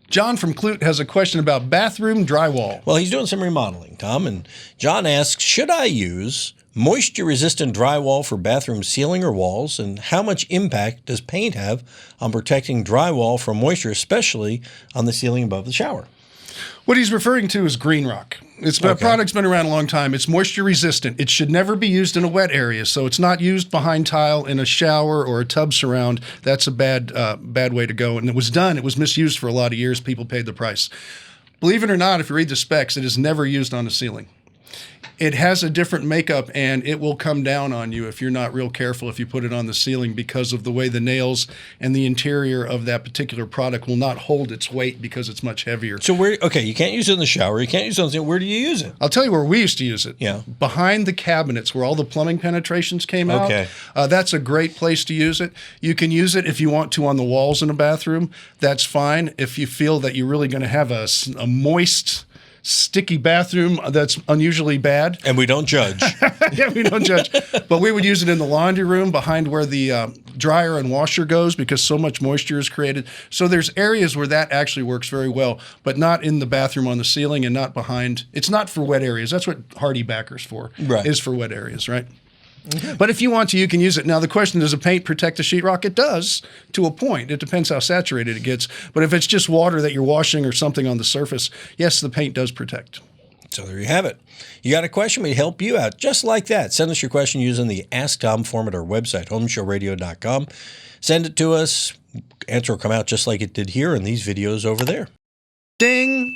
John from Clute has a question about bathroom drywall. Well, he's doing some remodeling, Tom, and John asks, should I use moisture-resistant drywall for bathroom ceiling or walls, and how much impact does paint have on protecting drywall from moisture, especially on the ceiling above the shower? What he's referring to is green rock. A product's been around a long time. It's moisture resistant. It should never be used in a wet area, so it's not used behind tile in a shower or a tub surround. That's a bad way to go. And it was misused for a lot of years. People paid the price. Believe it or not, if you read the specs, it is never used on a ceiling. It has a different makeup, and it will come down on you if you're not real careful if you put it on the ceiling, because of the way the nails and the interior of that particular product will not hold its weight because it's much heavier. So you can't use it in the shower. You can't use it on the ceiling. Where do you use it? I'll tell you where we used to use it. Yeah. Behind the cabinets where all the plumbing penetrations came out. Okay. That's a great place to use it. You can use it if you want to on the walls in a bathroom. That's fine. If you feel that you're really going to have a moist, sticky bathroom that's unusually bad. And we don't judge. Yeah, we don't judge. But we would use it in the laundry room behind where the dryer and washer goes, because so much moisture is created. So there's areas where that actually works very well, but not in the bathroom on the ceiling and not behind. It's not for wet areas. That's what Hardy Backer's for, is for wet areas, right? Okay. But if you want to, you can use it. Now, the question, does the paint protect the sheetrock? It does, to a point. It depends how saturated it gets. But if it's just water that you're washing or something on the surface, yes, the paint does protect. So there you have it. You got a question, we help you out just like that. Send us your question using the Ask Tom form at our website, HomeShowRadio.com. Send it to us. Answer will come out just like it did here in these videos over there. Ding!